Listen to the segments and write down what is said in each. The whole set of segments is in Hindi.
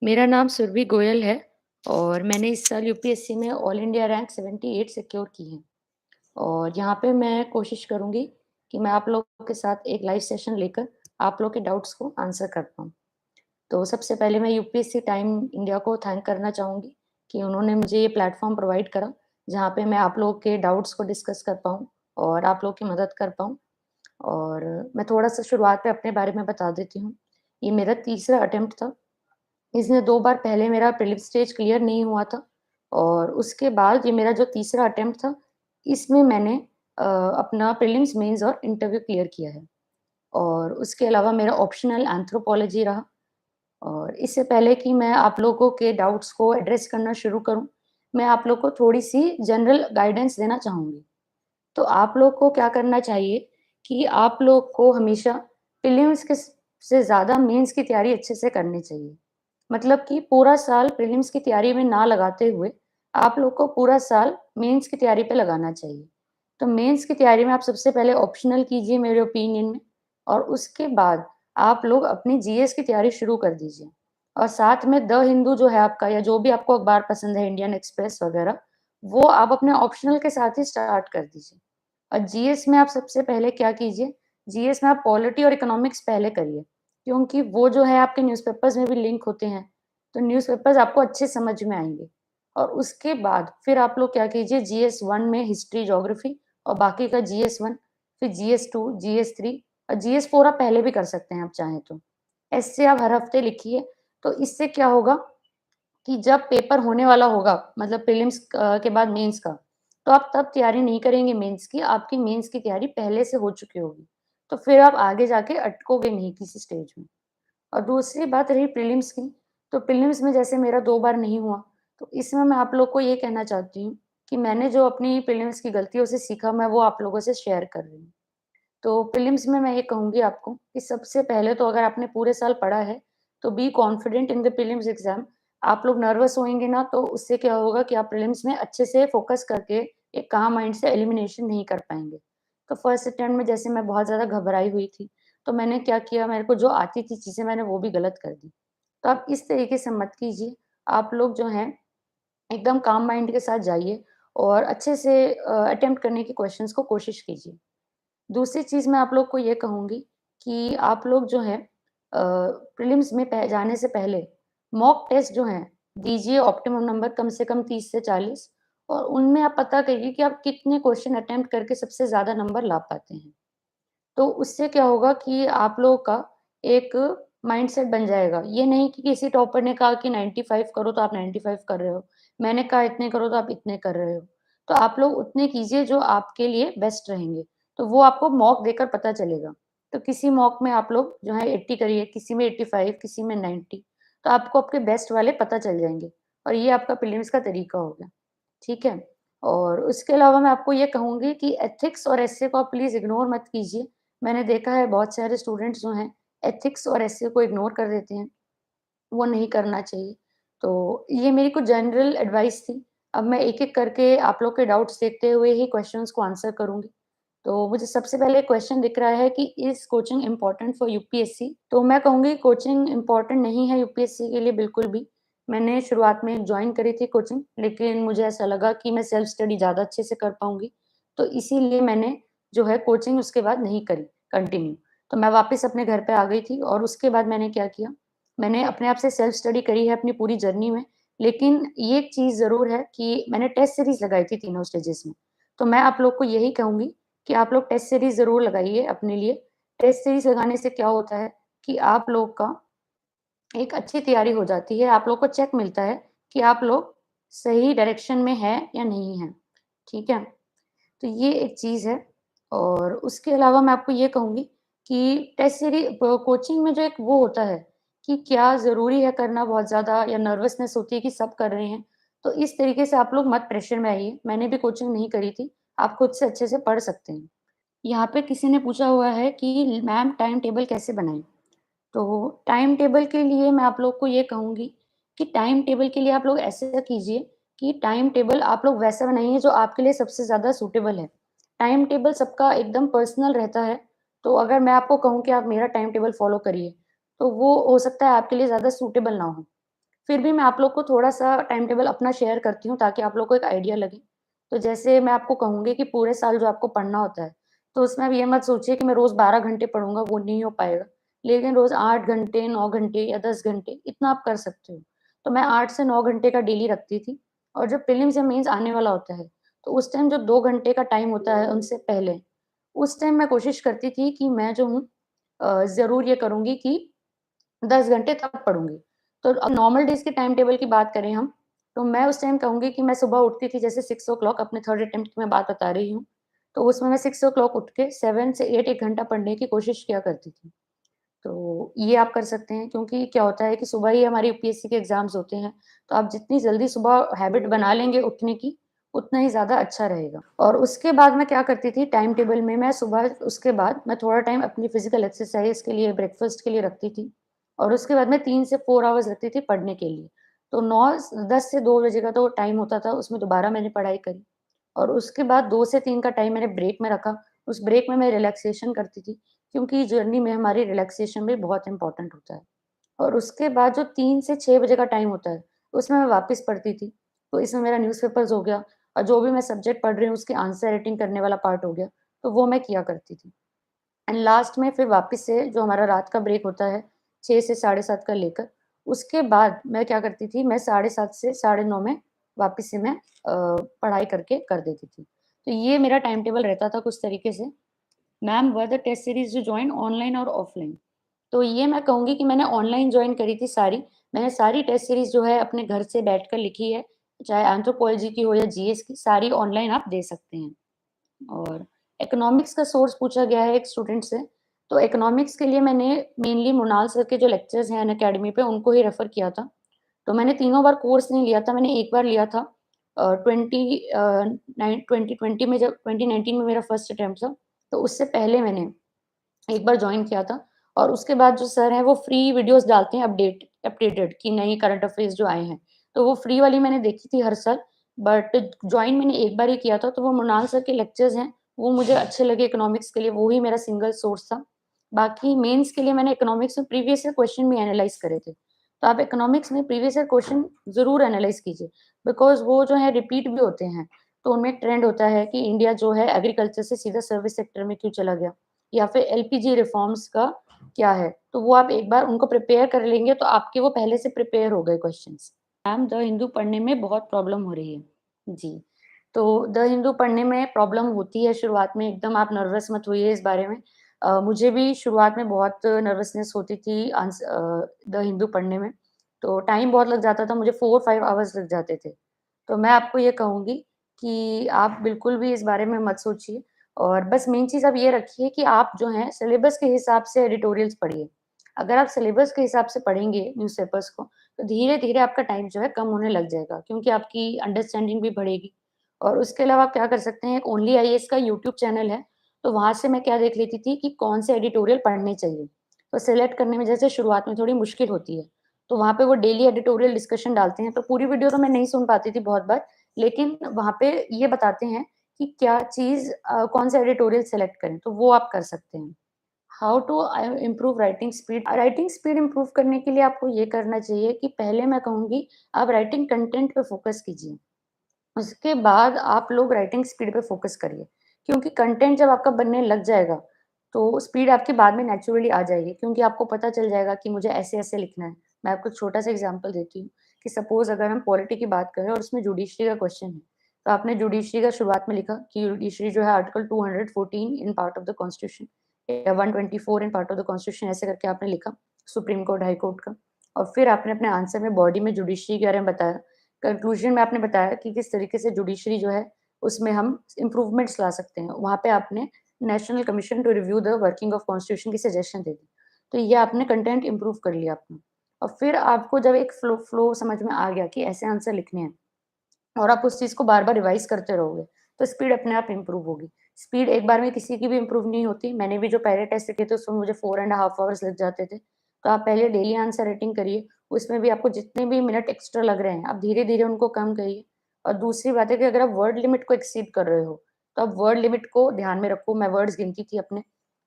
मेरा नाम सुरभि गोयल है और मैंने इस साल यूपीएससी में ऑल इंडिया रैंक 78 सिक्योर की है। और यहाँ पे मैं कोशिश करूँगी कि मैं आप लोगों के साथ एक लाइव सेशन लेकर आप लोग के डाउट्स को आंसर कर पाऊँ। तो सबसे पहले मैं यूपीएससी टाइम इंडिया को थैंक करना चाहूँगी कि उन्होंने मुझे ये प्लेटफ़ॉर्म प्रोवाइड करा, जहाँ पे मैं आप लोगों के डाउट्स को डिस्कस कर पाऊँ और आप लोग की मदद कर पाऊँ। और मैं थोड़ा-सा शुरुआत में अपने बारे में बता देती हूँ। ये मेरा तीसरा अटेम्प्ट था। इसमें 2 बार पहले मेरा प्रीलिम्स स्टेज क्लियर नहीं हुआ था और उसके बाद ये मेरा जो तीसरा अटेम्प्ट था, इसमें मैंने अपना प्रीलिम्स, मेंस और इंटरव्यू क्लियर किया है। और उसके अलावा मेरा ऑप्शनल एंथ्रोपोलॉजी रहा। और इससे पहले कि मैं आप लोगों के डाउट्स को एड्रेस करना शुरू करूँ, मैं आप लोग को थोड़ी-सी जनरल गाइडेंस देना चाहूँगी। तो आप लोग को क्या करना चाहिए कि आप लोग को हमेशा प्रीलिम्स के से ज़्यादा मेंस की तैयारी अच्छे से करनी चाहिए। मतलब कि पूरा साल प्रीलिम्स की तैयारी में ना लगाते हुए, आप लोग को पूरा साल मेंस की तैयारी पे लगाना चाहिए। तो मेंस की तैयारी में आप सबसे पहले ऑप्शनल कीजिए मेरे ओपिनियन में, और उसके बाद आप लोग अपनी जीएस की तैयारी शुरू कर दीजिए। और साथ में द हिंदू जो है आपका, या जो भी आपको अखबार पसंद है, इंडियन एक्सप्रेस वगैरह, वो आप अपने ऑप्शनल के साथ ही स्टार्ट कर दीजिए। और जीएस में आप सबसे पहले क्या कीजिए, जीएस में आप पॉलिटी और इकोनॉमिक्स पहले करिए, क्योंकि वो जो है आपके न्यूज़पेपर्स में भी लिंक होते हैं, तो न्यूज़पेपर्स आपको अच्छे समझ में आएँगे। और उसके बाद फिर आप लोग क्या कीजिए, जीएस 1 में हिस्ट्री, ज्योग्राफी और बाकी का जीएस 1, फिर जीएस 2, जीएस 3 और जीएस 4 आप पहले भी कर सकते हैं आप चाहें तो। ऐसे आप हर हफ्ते लिखिए, तो इससे क्या होगा कि जब पेपर होने वाला होगा, मतलब प्रीलिम्स के बाद मेंस का, तो आप तब तैयारी नहीं करेंगे मेंस की, आपकी मेंस की तैयारी पहले से हो चुकी होगी। तो फिर आप आगे जाके अटकोगे नहीं किसी स्टेज में। और दूसरी बात रही प्रीलिम्स की, तो प्रीलिम्स में जैसे मेरा 2 बार नहीं हुआ, तो इसमें मैं आप लोग को ये कहना चाहती हूँ कि मैंने जो अपनी प्रीलिम्स की गलतियों से सीखा, मैं वो आप लोगों से शेयर कर रही हूँ। तो प्रीलिम्स में मैं ये कहूँगी आपको कि सबसे पहले तो अगर आपने पूरे साल पढ़ा है, तो be confident in the prelims exam. आप लोग नर्वस होएँगे ना, तो उससे क्या होगा कि आप प्रीलिम्स में अच्छे से फ़ोकस करके एक काम माइंड से एलिमिनेशन नहीं कर पाएँगे। तो फर्स्ट अटेम्प्ट में जैसे मैं बहुत ज़्यादा घबराई हुई थी, तो मैंने क्या किया, मेरे को जो आती थी चीज़ें मैंने वो भी गलत कर दी। तो आप इस तरीके से मत कीजिए। आप लोग जो हैं एकदम काम माइंड के साथ जाइए और अच्छे से अटेम्प्ट करने की क्वेश्चंस को कोशिश कीजिए। दूसरी चीज़ मैं आप लोग को ये कहूँगी कि आप लोग जो हैं प्रीलिम्स में पह जाने से पहले मॉक टेस्ट जो हैं, दीजिए ऑप्टिमम नंबर कम से कम 30 से 40, और उनमें आप पता करिए कि आप कितने क्वेश्चन अटेम्प्ट करके सबसे ज़्यादा नंबर ला पाते हैं। तो उससे क्या होगा कि आप लोगों का एक माइंडसेट बन जाएगा। ये नहीं कि किसी टॉपर ने कहा कि 95 करो तो आप 95 कर रहे हो। मैंने कहा इतने करो तो आप इतने कर रहे हो। तो आप लोग उतने कीजिए जो आपके लिए बेस्ट रहेंगे। तो वो आपको मॉक देकर पता चलेगा। तो किसी मॉक में आप लोग जो है 80 करिए, किसी में 85, किसी में 90, तो आपको आपके बेस्ट वाले पता चल जाएँगे। और ये आपका प्रीलिम्स का तरीका हो गया। ठीक है? और उसके अलावा मैं आपको ये कहूँगी कि एथिक्स और एसे को आप प्लीज़ इग्नोर मत कीजिए। मैंने देखा है बहुत सारे स्टूडेंट्स जो हैं, एथिक्स और एसे को इग्नोर कर देते हैं, वो नहीं करना चाहिए। तो ये मेरी कुछ जनरल एडवाइस थी। अब मैं एक-एक करके आप लोग के डाउट्स देखते हुए ही क्वेश्चन्स को आंसर करूँगी। तो मुझे सबसे पहले क्वेश्चन दिख रहा है कि is coaching important for UPSC? तो मैं कहूँगी कोचिंग इम्पोर्टेंट नहीं है यूपीएससी के लिए बिल्कुल भी। मैंने शुरुआत में जॉइन करी थी कोचिंग, लेकिन मुझे ऐसा लगा कि मैं सेल्फ स्टडी ज़्यादा अच्छे से कर पाऊँगी। तो इसीलिए मैंने जो है कोचिंग उसके बाद नहीं करी कंटिन्यू। तो मैं वापस अपने घर पे आ गई थी और उसके बाद मैंने क्या किया, मैंने अपने आप से सेल्फ स्टडी करी है अपनी पूरी जर्नी में। लेकिन ये एक चीज़ ज़रूर है कि मैंने टेस्ट सीरीज़ लगाई थी तीनों स्टेजेस में। तो मैं आप लोग को यही कहूँगी कि आप लोग टेस्ट सीरीज़ ज़रूर लगाइए अपने लिए। टेस्ट सीरीज़ लगाने से क्या होता है कि आप लोग का एक अच्छी तैयारी हो जाती है, आप लोग को चेक मिलता है कि आप लोग सही डायरेक्शन में हैं या नहीं हैं, ठीक है? तो ये एक चीज़ है। और उसके अलावा मैं आपको ये कहूँगी कि टेस्ट सीरी प कोचिंग में जो एक वो होता है कि क्या ज़रूरी है करना बहुत ज़्यादा, या नर्वसनेस होती है कि सब कर रहे हैं, तो इस तरीके से आप लोग मत प्रेशर में आइए। मैंने भी कोचिंग नहीं करी थी, आप खुद से अच्छे से पढ़ सकते हैं। यहाँ पे किसी ने पूछा हुआ है कि मैम टाइम टेबल कैसे बनाएँ? तो टाइम टेबल के लिए मैं आप लोग को ये कहूँगी कि टाइम टेबल के लिए आप लोग ऐसा कीजिए कि टाइम टेबल आप लोग वैसा बनाइए जो आपके लिए सबसे ज़्यादा सूटेबल है। टाइम टेबल सबका एकदम पर्सनल रहता है, तो अगर मैं आपको कहूँ कि आप मेरा टाइम टेबल फ़ॉलो करिए, तो वो हो सकता है आपके लिए ज़्यादा सूटेबल ना हो। फिर भी मैं आप लोग को थोड़ा-सा टाइम टेबल अपना शेयर करती हूँ ताकि आप लोग को एक आइडिया लगे। तो जैसे मैं आपको कहूँगी कि पूरे साल जो आपको पढ़ना होता है, तो उसमें आप ये मत सोचिए कि मैं रोज़ 12 घंटे पढ़ूँगा, वो नहीं हो पाएगा। लेकिन रोज़ 8 घंटे, 9 घंटे या 10 घंटे इतना आप कर सकते हो। तो मैं 8 से 9 घंटे का डेली रखती थी और जब प्रीलिम्स या मेंस आने वाला होता है, तो उस टाइम जो 2 घंटे का टाइम होता है उनसे पहले, उस टाइम मैं कोशिश करती थी कि मैं जो हूँ ज़रूर ये करूँगी कि 10 घंटे तब पढ़ूँगी। तो अब नॉर्मल डेज़ के टाइम टेबल की बात करें हम, तो मैं उस टाइम कहूँगी कि मैं सुबह उठती थी जैसे 6 ओ क्लॉक अपने थर्ड अटेम्प्ट की मैं बात बता रही हूँ। तो उसमें मैं 6 ओ क्लॉक उठ के 7 से 8 1 घंटा पढ़ने की कोशिश किया करती थी। तो ये आप कर सकते हैं क्योंकि क्या होता है कि सुबह ही हमारे यूपीएससी के एग्ज़ाम्स होते हैं, तो आप जितनी जल्दी सुबह हैबिट बना लेंगे उठने की, उतना ही ज़्यादा अच्छा रहेगा। और उसके बाद मैं क्या करती थी टाइम टेबल में मैं सुबह उसके बाद मैं थोड़ा टाइम अपनी फिज़िकल एक्सरसाइज़ के लिए, ब्रेकफ़ास्ट के लिए रखती थी और उसके बाद मैं 3 से 4 आवर्स रखती थी पढ़ने के लिए। तो 9 स 10 से 2 बजे का तो टाइम होता था, उसमें दोबारा मैंने पढ़ाई करी और उसके बाद 2 से 3 का टाइम मैंने ब्रेक में रखा। उस ब्रेक में मैं रिलैक्सेशन करती थी। क्योंकि जर्नी में हमारी रिलैक्सेशन भी बहुत इम्पोर्टेंट होता है। और उसके बाद जो 3 से 6 बजे का टाइम होता है, उसमें मैं वापस पढ़ती थी। तो इसमें मेरा न्यूज़पेपर्स हो गया और जो भी मैं सब्जेक्ट पढ़ रही हूँ उसकी आंसर राइटिंग करने वाला पार्ट हो गया, तो वो मैं किया करती थी। एंड लास्ट में फिर वापस से जो हमारा रात का ब्रेक होता है, 6 से साढ़े 7 का लेकर, उसके बाद मैं क्या करती थी, मैं साढ़े 7 से साढ़े 9 में वापस से मैं पढ़ाई करके कर देती थी। तो ये मेरा टाइम टेबल रहता था कुछ तरीके से। Ma'am were the test series you join online और ऑफलाइन? तो ये मैं कहूँगी कि मैंने ऑनलाइन जॉइन करी थी सारी। मैंने सारी टेस्ट सीरीज़ जो है अपने घर से बैठकर लिखी है, चाहे एंथ्रोपोलॉजी की हो या जीएस की, सारी ऑनलाइन आप दे सकते हैं। और इकोनॉमिक्स का सोर्स पूछा गया है एक स्टूडेंट से, तो इकोनॉमिक्स के लिए मैंने मेनली मृणाल सर के जो लेक्चर्स हैं अनअकैडमी पे उनको ही रेफ़र किया था। तो मैंने तीनों बार कोर्स नहीं लिया था, मैंने एक बार लिया था 2020 में जब 2019 में मेरा फर्स्ट अटेम्प्ट था, तो उससे पहले मैंने एक बार जॉइन किया था और उसके बाद जो सर हैं वो फ्री वीडियोज़ डालते हैं अपडेटेड कि नई करंट अफ़ेयर्स जो आए हैं। तो वो फ्री वाली मैंने देखी थी हर साल, बट जॉइन मैंने एक बार ही किया था, तो वो मृणाल सर के लेक्चर्स हैं, वो मुझे अच्छे लगे इकोनॉमिक्स के लिए, वो ही मेरा सिंगल सोर्स था। बाकी मेंस के लिए मैंने इकोनॉमिक्स में प्रीवियस ईयर क्वेश्चन भी एनालाइज़ करे थे। तो आप इकोनॉमिक्स में प्रीवियस ईयर क्वेश्चन ज़रूर एनालाइज़ कीजिए, बिकॉज़ वो जो है रिपीट भी होते हैं। तो उनमें एक ट्रेंड होता है कि इंडिया जो है एग्रीकल्चर से सीधा सर्विस सेक्टर में क्यों चला गया? या फिर एलपीजी रिफॉर्म्स का क्या है? तो वो आप एक बार उनको प्रिपेयर कर लेंगे तो आपके वो पहले से प्रिपेयर हो गए क्वेश्चन्स। मैम द हिंदू पढ़ने में बहुत प्रॉब्लम हो रही है। जी, तो द हिंदू पढ़ने में प्रॉब्लम होती है शुरुआत में, एकदम आप नर्वस मत होइए इस बारे में। मुझे भी शुरुआत में बहुत नर्वसनेस होती थी द हिंदू पढ़ने में, तो टाइम बहुत लग जाता था, मुझे 4-5 आवर्स लग जाते थे। तो मैं आपको ये कहूँगी कि आप बिल्कुल भी इस बारे में मत सोचिए और बस मेन चीज़ आप ये रखिए कि आप जो हैं सिलेबस के हिसाब से एडिटोरियल्स पढ़िए। अगर आप सिलेबस के हिसाब से पढ़ेंगे न्यूज़पेपर्स को, तो धीरे-धीरे आपका टाइम जो है कम होने लग जाएगा क्योंकि आपकी अंडरस्टैंडिंग भी बढ़ेगी। और उसके अलावा आप क्या कर सकते हैं, एक ओनली आईएएस का यूट्यूब चैनल है, तो वहाँ से मैं क्या देख लेती थी कि कौन से एडिटोरियल पढ़ने चाहिए। तो सेलेक्ट करने में जैसे शुरुआत में थोड़ी मुश्किल होती है, तो वहाँ पे वो डेली एडिटोरियल डिस्कशन डालते हैं, तो पूरी वीडियो तो मैं नहीं सुन पाती थी बहुत बार, लेकिन वहाँ पे ये बताते हैं कि क्या चीज़ कौन सा एडिटोरियल सेलेक्ट करें, तो वो आप कर सकते हैं। How to improve writing speed? Writing speed improve करने के लिए आपको ये करना चाहिए कि पहले मैं कहूँगी आप राइटिंग कंटेंट पे फ़ोकस कीजिए। उसके बाद आप लोग राइटिंग स्पीड पे फ़ोकस करिए, क्योंकि कंटेंट जब आपका बनने लग जाएगा, तो स्पीड आपकी बाद में नेचुरली आ जाएगी क्योंकि आपको पता चल जाएगा कि मुझे ऐसे-ऐसे लिखना है। मैं आपको छोटा-सा एग्ज़ाम्पल देती हूँ कि सपोज़ अगर हम पॉलिटी की बात करें और उसमें जुडिशरी का क्वेश्चन है, तो आपने जुडिशरी का शुरुआत में लिखा कि जुडिशरी जो है article 214 in part of the constitution या 124 in part of the constitution ऐसे करके आपने लिखा, सुप्रीम कोर्ट, हाई कोर्ट का। और फिर आपने अपने आंसर में बॉडी में जुडिशरी के बारे में बताया। कंक्लूजन में आपने बताया कि किस तरीके से जुडिशरी जो है, उसमें हम इम्प्रूवमेंट्स ला सकते हैं। वहाँ पे आपने national commission to review the working of constitution की सजेशन दे दी। तो ये आपने कंटेंट इम्प्रूव कर लिया अपना और फिर आपको जब एक फ्लो समझ में आ गया कि ऐसे आंसर लिखने हैं और आप उस चीज़ को बार-बार रिवाइज़ करते रहोगे, तो स्पीड अपने आप इम्प्रूव होगी। स्पीड एक बार में किसी की भी इम्प्रूव नहीं होती। मैंने भी जो पहले टेस्ट किए थे उसमें मुझे 4 एंड हाफ आवर्स लग जाते थे। तो आप पहले डेली आंसर राइटिंग करिए, उसमें भी आपको जितने भी मिनट एक्स्ट्रा लग रहे हैं, आप धीरे-धीरे उनको कम करिए। और दूसरी बात है कि अगर आप वर्ड लिमिट को एक्सीड कर रहे हो, तो आप वर्ड लिमिट को ध्यान में रखो। मैं वर्ड्स गिनती थी अपने,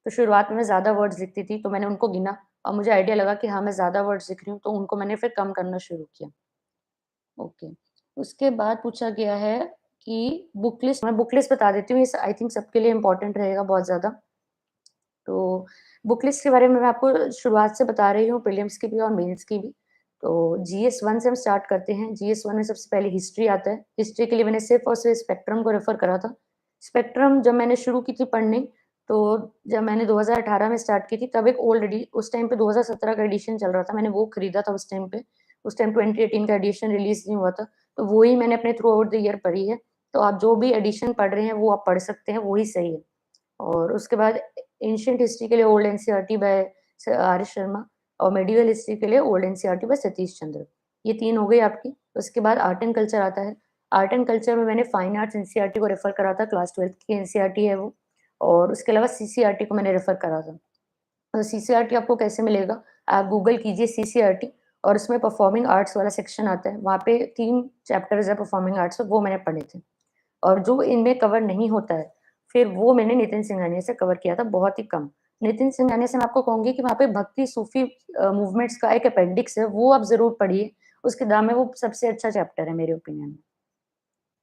तो शुरुआत में मैं ज़्यादा वर्ड्स लिखती थी, तो मैंने उनको गिना, और मुझे आइडिया लगा कि हाँ, मैं ज़्यादा वर्ड्स लिख रही हूँ, तो उनको मैंने फिर कम करना शुरू किया। ओके। उसके बाद पूछा गया है कि बुक लिस्ट बता देती हूँ, ये आई थिंक सबके लिए इम्पोर्टेंट रहेगा बहुत ज़्यादा। तो बुक लिस्ट के बारे में मैं आपको शुरुआत से बता रही हूँ, प्रीलिम्स की भी और मेंस की भी। तो जीएस 1 से हम स्टार्ट करते हैं। जीएस 1 में सबसे पहले हिस्ट्री आता है। हिस्ट्री के लिए मैंने सिर्फ़ और सिर्फ़ स्पेक्ट्रम को रेफ़र करा था। स्पेक्ट्रम जब मैंने शुरू की थी पढ़नी, तो जब मैंने 2018 में स्टार्ट की थी, तब एक ओल्ड एडी उस टाइम पे 2017 का एडिशन चल रहा था, मैंने वो खरीदा था उस टाइम पे। उस टाइम 2018 का एडिशन रिलीज़ नहीं हुआ था, तो वो ही मैंने अपने थ्रू आउट द ईयर पढ़ी है। तो आप जो भी एडिशन पढ़ रहे हैं, वो आप पढ़ सकते हैं, वो ही सही है। और उसके बाद एंशिएंट हिस्ट्री के लिए old NCERT by R S Sharma और मेडिवल हिस्ट्री के लिए old NCERT by Satish Chandra. ये 3 हो गई आपकी। उसके बाद आर्ट एंड कल्चर आता है। आर्ट एंड कल्चर में मैंने फाइन आर्ट्स एनसीईआरटी को रेफर करा था, क्लास 12th की एनसीईआरटी है वो। और उसके अलावा सीसीईआरटी को मैंने रेफर करा था। सीसीईआरटी आपको कैसे मिलेगा? आप गूगल कीजिए सीसीईआरटी और उसमें परफॉर्मिंग आर्ट्स वाला सेक्शन आता है। वहाँ पे 3 चैप्टर्स है परफॉर्मिंग आर्ट्स, वो मैंने पढ़े थे। और जो इनमें कवर नहीं होता है, फिर वो मैंने नितिन सिंघानिया से कवर किया था बहुत ही कम। नितिन सिंघानिया से मैं आपको कहूँगी कि वहाँ पे भक्ति सूफ़ी मूवमेंट्स का एक अपेंडिक्स है, वो आप ज़रूर पढ़िए। उसकी किताब में वो सबसे अच्छा चैप्टर है मेरे ओपिनियन में।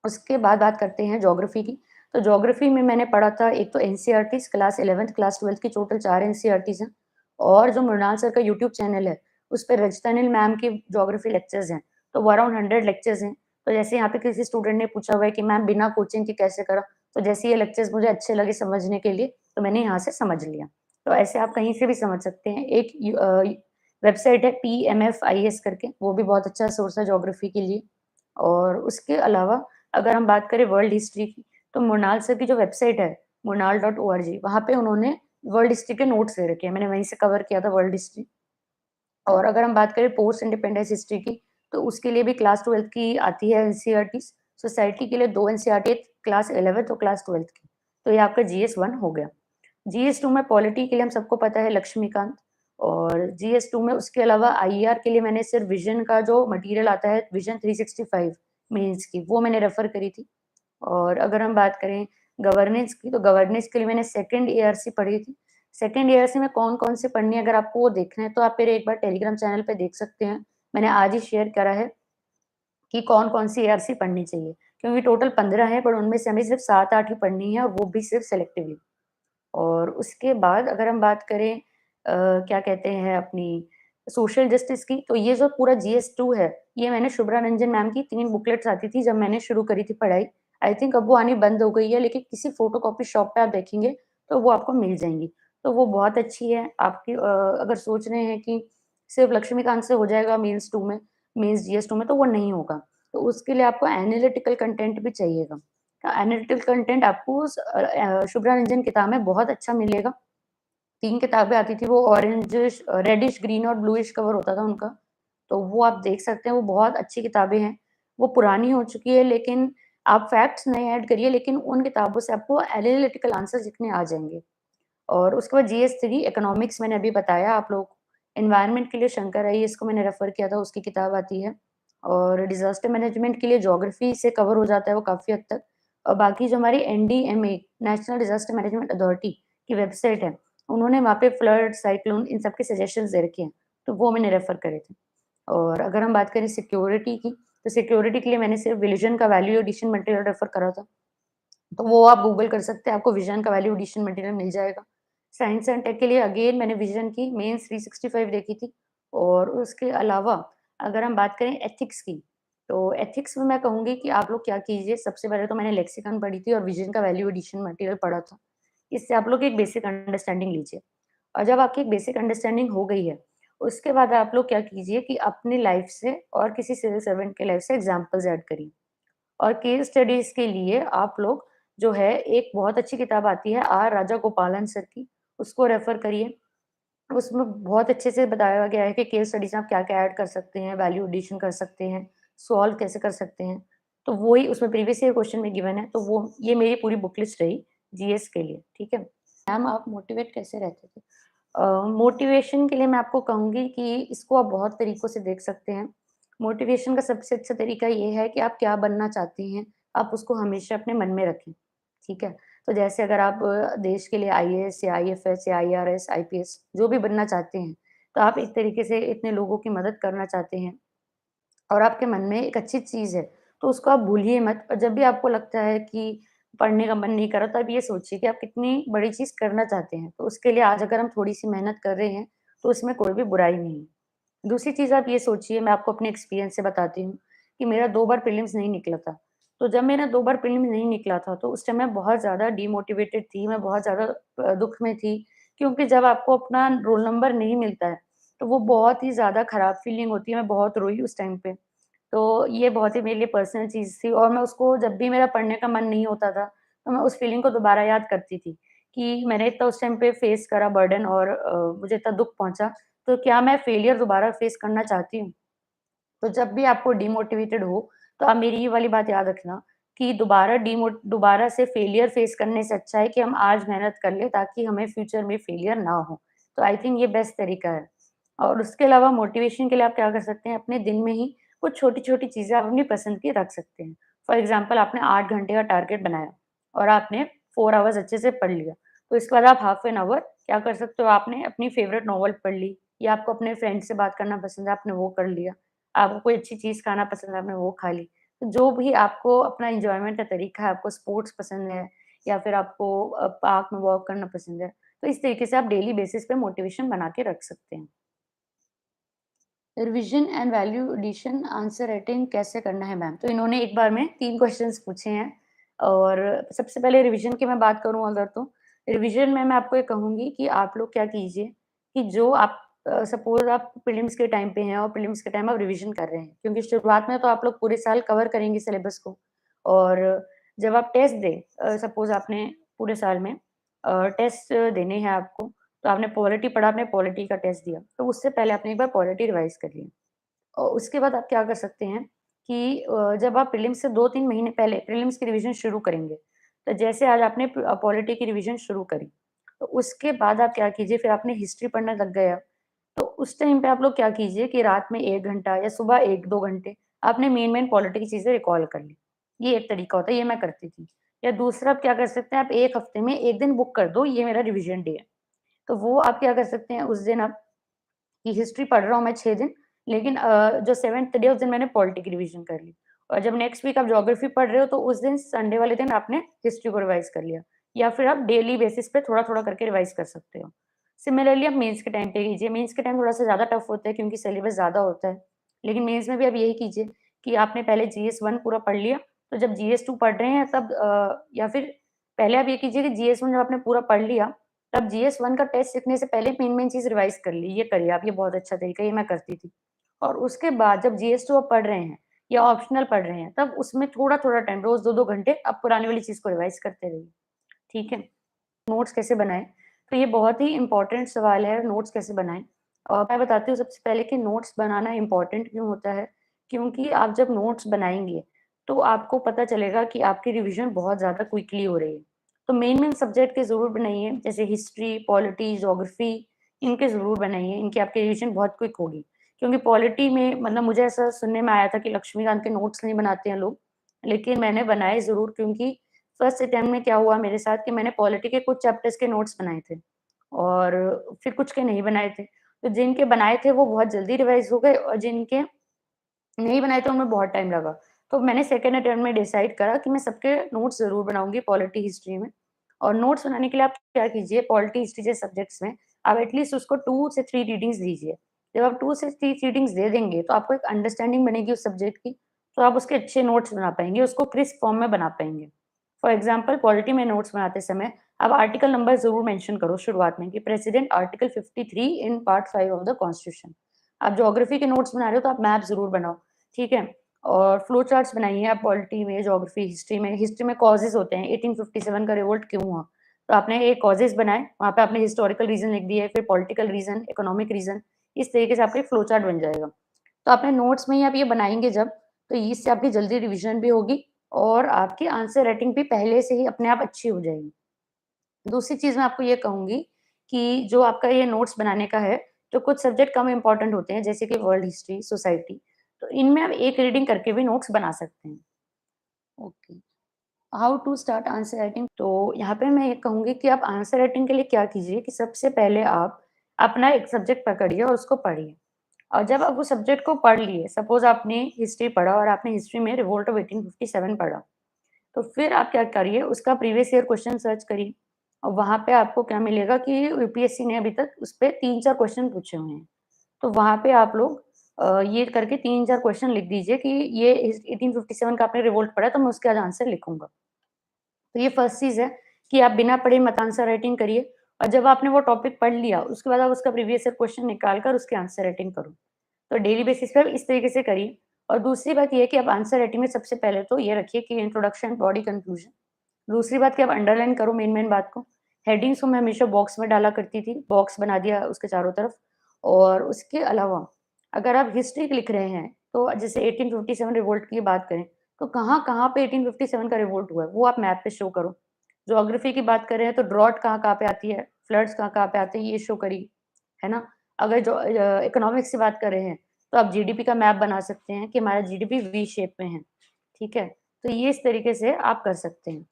उसके बाद बात करते हैं ज्योग्राफी की। तो ज्योग्राफी में मैंने पढ़ा था एक तो NCERTs class 11th, class 12th की टोटल 4 एनसीईआरटीज़ हैं और जो मृणाल सर का यूट्यूब चैनल है, उस पे रजता अनिल मैम की ज्योग्राफी लेक्चर्स हैं, तो वो अराउंड 100 लेक्चर्स हैं। तो जैसे यहाँ पे किसी स्टूडेंट ने पूछा हुआ है कि मैम बिना कोचिंग के कैसे करा? तो जैसे ये लेक्चर्स मुझे अच्छे लगे समझने के लिए, तो मैंने यहाँ से समझ लिया। तो ऐसे आप कहीं से भी समझ सकते हैं। एक वेबसाइट है पीएमएफआईएस करके, वो भी बहुत अच्छा सोर्स है ज्योग्राफी के लिए। और उसके अलावा अगर हम बात करें वर्ल्ड हिस्ट्री की, तो मृणाल सर की जो वेबसाइट है, mrinal.org, वहाँ पे उन्होंने वर्ल्ड हिस्ट्री के नोट्स दे रखे हैं। मैंने वहीं से कवर किया था वर्ल्ड हिस्ट्री। और अगर हम बात करें पोस्ट इंडिपेंडेंस हिस्ट्री की, तो उसके लिए भी क्लास 12th की आती है एनसीईआरटीज़। सोसाइटी के लिए 2 एनसीईआरटी, क्लास 11th और क्लास 12th की। तो ये आपका जीएस 1 हो गया। जीएस 2 में पॉलिटी के लिए हम सबको पता है लक्ष्मीकांत। और जीएस 2 में उसके अलावा आईईआर के लिए मैंने सिर्फ विज़न का जो मटीरियल आता है, विज़न 365 मेंस की, वो मैंने रेफ़र करी थी। और अगर हम बात करें गवर्नेंस की, तो गवर्नेंस के लिए मैंने सेकंड एआरसी पढ़ी थी। सेकंड एआरसी में कौन-कौन सी पढ़नी है, अगर आपको वो देखना है, तो आप मेरे एक बार टेलीग्राम चैनल पे देख सकते हैं। मैंने आज ही शेयर करा है कि कौन-कौन सी एआरसी पढ़नी चाहिए, क्योंकि टोटल 15 है, पर उनमें से हमें सिर्फ 7-8 ही पढ़नी है और वो भी सिर्फ सेलेक्टिवली। और उसके बाद अगर हम बात करें क्या कहते हैं अपनी सोशल जस्टिस की, तो ये जो पूरा जीएस 2 है, ये मैंने शुभ्रा रंजन मैम की 3 बुकलेट्स आती थी जब मैंने शुरू करी थी पढ़ाई। आई थिंक अब वो आनी बंद हो गई है, लेकिन किसी फ़ोटोकॉपी शॉप पे आप देखेंगे, तो वो आपको मिल जाएँगी। तो वो बहुत अच्छी है, आपकी अगर सोच रहे हैं कि सिर्फ़ लक्ष्मीकांत से हो जाएगा मेंस 2 में, मेंस जीएस 2 में, तो वो नहीं होगा। तो उसके लिए आपको एनालिटिकल कंटेंट भी चाहिएगा। एनालिटिकल कंटेंट आपको शुभ्रा रंजन किताब में बहुत अच्छा मिलेगा। 3 किताबें आती थी, वो ऑरेंजिश रेडिश, ग्रीन और ब्लूइश कवर होता था उनका। तो वो आप देख सकते हैं, वो बहुत अच्छी किताबें हैं। वो पुरानी हो चुकी है, लेकिन आप फैक्ट्स नए ऐड करिए, लेकिन उन किताबों से आपको एनालिटिकल आंसर्स लिखने आ जाएँगे। और उसके बाद जीएस 3 इकोनॉमिक्स मैंने अभी बताया आप लोगों को। एनवायरनमेंट के लिए शंकर अय्यर को मैंने रेफ़र किया था, उसकी किताब आती है। और डिज़ास्टर मैनेजमेंट के लिए ज्योग्राफी से कवर हो जाता है वो काफ़ी हद तक। और बाकी जो हमारी NDMA, national disaster management authority की वेबसाइट है, उन्होंने वहाँ पे फ्लड, साइक्लोन इन सब के सजेशंस दे रखे हैं, तो वो मैंने रेफ़र करे थे। और अगर हम बात करें सिक्योरिटी की, तो सिक्योरिटी के लिए मैंने सिर्फ विज़न का वैल्यू एडिशन मटेरियल रेफ़र करा था। तो वो आप गूगल कर सकते हैं, आपको विज़न का वैल्यू एडिशन मटेरियल मिल जाएगा। साइंस एंड टेक के लिए अगेन मैंने विज़न की मेंस 365 देखी थी। और उसके अलावा अगर हम बात करें एथिक्स की, तो एथिक्स में मैं कहूँगी कि आप लोग क्या कीजिए, सबसे पहले तो मैंने लेक्सिकन पढ़ी थी और विज़न का वैल्यू एडिशन मटेरियल पढ़ा था। इससे आप लोग एक बेसिक अंडरस्टैंडिंग लीजिए। और जब आपकी एक बेसिक अंडरस्टैंडिंग हो गई है, उसके बाद आप लोग क्या कीजिए कि अपनी लाइफ़ से और किसी सिविल सर्वेंट की लाइफ़ से एग्ज़ाम्पल्स ऐड करिए। और केस स्टडीज़ के लिए आप लोग जो है, एक बहुत अच्छी किताब आती है आर राजागोपालन सर की, उसको रेफ़र करिए। उसमें बहुत अच्छे से बताया गया है कि केस स्टडीज़ में आप क्या-क्या ऐड कर सकते हैं, वैल्यू एडिशन कर सकते हैं, सॉल्व कैसे कर सकते हैं। तो वो ही उसमें प्रीवियस ईयर क्वेश्चन में गिवन है, तो वो ये मेरी पूरी बुक लिस्ट रही जीएस के लिए, ठीक है। मैम आप मोटिवेट कैसे रहते थे? मोटिवेशन के लिए मैं आपको कहूँगी कि इसको आप बहुत तरीकों से देख सकते हैं। मोटिवेशन का सबसे अच्छा तरीका ये है कि आप क्या बनना चाहते हैं, आप उसको हमेशा अपने मन में रखें, ठीक है? तो जैसे अगर आप देश के लिए आईएएस या आईएफएस या आईआरएस, आईपीएस जो भी बनना चाहते हैं, तो आप एक तरीके से इतने लोगों की मदद करना चाहते हैं और आपके मन में एक अच्छी चीज़ है, तो उसको आप भूलिए मत। और जब भी आपको लगता है कि पढ़ने का मन नहीं कर रहा, तो आप ये सोचिए कि आप कितनी बड़ी चीज़ करना चाहते हैं। तो उसके लिए आज अगर हम थोड़ी-सी मेहनत कर रहे हैं, तो उसमें कोई भी बुराई नहीं है। दूसरी चीज़ आप ये सोचिए, मैं आपको अपने एक्सपीरियंस से बताती हूँ कि मेरा 2 बार प्रीलिम्स नहीं निकला था। तो जब मेरा 2 बार प्रीलिम्स नहीं निकला था, तो उस टाइम मैं बहुत ज़्यादा डिमोटिवेटेड थी, मैं बहुत ज़्यादा दुःख में थी, क्योंकि जब आपको अपना रोल नंबर नहीं मिलता है, तो वो बहुत ही ज़्यादा खराब फीलिंग होती है। मैं बहुत रोई उस टाइम पे। तो ये बहुत ही मेरे लिए पर्सनल चीज़ थी और मैं उसको जब भी मेरा पढ़ने का मन नहीं होता था, तो मैं उस फीलिंग को दोबारा याद करती थी कि मैंने इतना उस टाइम पे फेस करा बर्डन और मुझे इतना दुःख पहुँचा, तो क्या मैं फेलियर दोबारा फेस करना चाहती हूँ? तो जब भी आपको डिमोटिवेटेड हो, तो आप मेरी ये वाली बात याद रखना कि दोबारा से फेलियर फेस करने से अच्छा है कि हम आज मेहनत कर लें ताकि हमें फ्यूचर में फेलियर ना हो। तो आई थिंक ये बेस्ट तरीका है। और उसके अलावा मोटिवेशन के लिए आप क्या कर सकते हैं, अपने दिन में ही कुछ छोटी-छोटी चीज़ें आप अपनी पसंद की रख सकते हैं। फॉर एग्ज़ाम्पल आपने 8 घंटे का टारगेट बनाया और आपने 4 आवर्स अच्छे से पढ़ लिया। तो इसके बाद आप हाफ एन आवर क्या कर सकते हो, आपने अपनी फ़ेवरेट नॉवल पढ़ ली या आपको अपने फ्रेंड से बात करना पसंद है, आपने वो कर लिया। आपको कोई अच्छी चीज़ खाना पसंद है, आपने वो खा ली। तो जो भी आपको अपना एन्जॉयमेंट का तरीका है, आपको स्पोर्ट्स पसंद है या फिर आपको पार्क में वॉक करना पसंद है, तो इस तरीके से आप डेली बेसिस पे मोटिवेशन बना के रख सकते हैं। Revision and value addition answer writing कैसे करना है मैम? तो इन्होंने एक बार में 3 क्वेश्चन्स पूछे हैं और सबसे पहले रिविज़न की मैं बात करूँ अगर तो, रिविज़न में मैं आपको ये कहूँगी कि आप लोग क्या कीजिए कि जो आप सपोज़ आप प्रीलिम्स के टाइम पे हैं और प्रीलिम्स के टाइम आप रिविज़न कर रहे हैं, क्योंकि शुरुआत में तो आप लोग पूरे साल कवर करेंगे सिलेबस को और जब आप टेस्ट दें सपोज़ आपने पूरे साल में टेस्ट देने हैं आपको, तो आपने पॉलिटी पढ़ा, आपने पॉलिटी का टेस्ट दिया, तो उससे पहले आपने एक बार पॉलिटी रिवाइज़ कर लिया। और उसके बाद आप क्या कर सकते हैं कि जब आप प्रीलिम्स से 2-3 महीने पहले प्रीलिम्स की रिवीजन शुरू करेंगे, तो जैसे आज आपने पॉलिटी की रिवीजन शुरू करी, तो उसके बाद आप क्या कीजिए, फिर आपने हिस्ट्री पढ़ने लग गए आप, तो उस टाइम पे आप लोग क्या कीजिए कि रात में 1 घंटा या सुबह 1-2 घंटे आपने मेन-मेन पॉलिटी की चीज़ें रिकॉल कर ली। ये एक तरीका होता है, ये मैं करती थी। या दूसरा आप क्या कर सकते हैं, आप 1 हफ्ते में 1 दिन बुक कर दो, ये मेरा रिवीजन डे है। तो वो आप क्या कर सकते हैं, उस दिन आप कि हिस्ट्री पढ़ रहा हूँ मैं 6 दिन, लेकिन जो 7th डे उस दिन मैंने पॉलिटी की रिवीजन कर ली। और जब नेक्स्ट वीक आप ज्योग्राफी पढ़ रहे हो तो उस दिन संडे वाले दिन आपने हिस्ट्री को रिवाइज़ कर लिया। या फिर आप डेली बेसिस पे थोड़ा-थोड़ा करके रिवाइज़ कर सकते हो। सिमिलरली आप मेंस के टाइम पे कीजिए, मेंस के टाइम थोड़ा-सा ज़्यादा टफ होता है क्योंकि सिलेबस ज़्यादा होता है। लेकिन मेंस में भी आप यही कीजिए कि आपने पहले जीएस 1 पूरा पढ़ लिया, तो जब जीएस 2 पढ़ रहे हैं तब या फिर पहले आप ये कीजिए कि जीएस 1 जब आपने पूरा पढ़ लिया, तब जीएस 1 का टेस्ट लिखने से पहले मेन-मेन चीज़ रिवाइज़ कर ली, ये करिए आप, ये बहुत अच्छा तरीका है, ये मैं करती थी। और उसके बाद जब जीएस 2 आप पढ़ रहे हैं या ऑप्शनल पढ़ रहे हैं, तब उसमें थोड़ा-थोड़ा टाइम, रोज़ 2-2 घंटे आप पुरानी वाली चीज़ को रिवाइज़ करते रहिए, ठीक है? नोट्स कैसे बनाएँ? तो ये बहुत ही इम्पोर्टेंट सवाल है, नोट्स कैसे बनाएँ? और मैं बताती हूँ सबसे पहले कि नोट्स बनाना इम्पोर्टेंट क्यों होता है? क्योंकि आप जब नोट्स बनाएँगे, तो आपको पता चलेगा कि आपकी रिवीज़न बहुत ज़्यादा क्विकली हो रही है। तो मेन-मेन सब्जेक्ट के ज़रूर बनाइए, जैसे हिस्ट्री, पॉलिटी, ज्योग्राफी, इनके ज़रूर बनाइए, इनकी आपकी रिवीज़न बहुत क्विक होगी। क्योंकि पॉलिटी में मतलब मुझे ऐसा सुनने में आया था कि लक्ष्मीकांत के नोट्स नहीं बनाते हैं लोग, लेकिन मैंने बनाए ज़रूर क्योंकि फर्स्ट अटेम्प्ट में क्या हुआ मेरे साथ कि मैंने पॉलिटी के कुछ चैप्टर्स के नोट्स बनाए थे और फिर कुछ के नहीं बनाए थे। तो जिनके बनाए थे वो बहुत जल्दी रिवाइज़ हो गए और जिनके नहीं बनाए थे उनमें बहुत टाइम लगा। तो मैंने सेकंड अटेम्प्ट में डिसाइड करा कि मैं सबके नोट्स ज़रूर बनाऊँगी पॉलिटी, हिस्ट्री में। और नोट्स बनाने के लिए आप क्या कीजिए, पॉलिटी, हिस्ट्री जैसे सब्जेक्ट्स में आप एटलीस्ट उसको 2 से 3 रीडिंग्स दीजिए। जब आप 2 से 3 रीडिंग्स दे देंगे तो आपको एक अंडरस्टैंडिंग बनेगी उस सब्जेक्ट की, तो आप उसके अच्छे नोट्स बना पाएँगे, उसको क्रिस्प फॉर्म में बना पाएँगे। फॉर एग्ज़ाम्पल पॉलिटी में नोट्स बनाते समय आप आर्टिकल नंबर ज़रूर मेंशन करो शुरुआत में कि president article 53 in part 5 of the constitution. आप ज्योग्राफी के नोट्स बना रहे हो तो आप मैप ज़रूर बनाओ, ठीक है? और फ्लो चार्ट्स बनाइए आप पॉलिटी में, ज्योग्राफी, हिस्ट्री में। हिस्ट्री में कॉजेज़ होते हैं, 1857 का रिवोल्ट क्यों हुआ? तो आपने एक कॉजेज़ बनाए, वहाँ पे आपने हिस्टोरिकल रीज़न लिख दिए, फिर पॉलिटिकल रीज़न, इकोनॉमिक रीज़न, इस तरीके से आपका एक फ्लो चार्ट बन जाएगा। तो अपने नोट्स में ही आप ये बनाएँगे जब, तो इससे आपकी जल्दी रिवीज़न भी होगी और आपकी आंसर राइटिंग भी पहले से ही अपने आप अच्छी हो जाएगी। दूसरी चीज़ मैं आपको ये कहूँगी कि जो आपका ये नोट्स बनाने का है, तो कुछ सब्जेक्ट कम इम्पोर्टेंट होते हैं, जैसे कि वर्ल्ड हिस्ट्री, सोसाइटी, तो इनमें आप एक रीडिंग करके भी नोट्स बना सकते हैं। Okay. How to start answer writing? तो यहाँ पे मैं ये कहूँगी कि आप आंसर राइटिंग के लिए क्या कीजिए कि सबसे पहले आप अपना एक सब्जेक्ट पकड़िए और उसको पढ़िए। और जब आप उस सब्जेक्ट को पढ़ लिए, सपोज़ आपने हिस्ट्री पढ़ा और आपने हिस्ट्री में रिवोल्ट ऑफ 1857 पढ़ा, तो फिर आप क्या करिए, उसका प्रीवियस ईयर क्वेश्चन सर्च करिए और वहाँ पे आपको क्या मिलेगा कि यूपीएससी ने अभी तक उस पे 3-4 क्वेश्चन पूछे हुए हैं। तो वहाँ पे आप लोग ये करके 3-4 क्वेश्चन लिख दीजिए कि ये इस 1857 का आपने रिवोल्ट पढ़ा है, तो मैं उसके आज आंसर लिखूँगा। तो ये फर्स्ट चीज़ है कि आप बिना पढ़े मत आंसर राइटिंग करिए और जब आपने वो टॉपिक पढ़ लिया, उसके बाद आप उसका प्रीवियस ईयर क्वेश्चन निकाल कर उसकी आंसर राइटिंग करो। तो डेली बेसिस पे आप इस तरीके से करिए और दूसरी बात ये है कि आप आंसर राइटिंग में सबसे पहले तो ये रखिए कि इंट्रोडक्शन, बॉडी, कंक्लूजन। दूसरी बात कि आप अंडरलाइन करो मेन-मेन बात को। हेडिंग्स को मैं हमेशा बॉक्स में डाला करती थी, बॉक्स बना दिया उसके चारों तरफ और उसके अलावा अगर आप हिस्ट्री लिख रहे हैं, तो जैसे 1857 रिवोल्ट की बात करें, तो कहाँ-कहाँ पे 1857 का रिवोल्ट हुआ है, वो आप मैप पे शो करो। ज्योग्राफी की बात कर रहे हैं, तो ड्रॉट कहाँ-कहाँ पे आती है, फ्लड्स कहाँ-कहाँ पे आते हैं, ये शो करिए, है ना? अगर जो इकोनॉमिक्स की बात कर रहे हैं, तो आप जीडीपी का मैप बना सकते हैं कि हमारा जीडीपी वी शेप में है, ठीक है? तो ये इस तरीके से आप कर सकते हैं।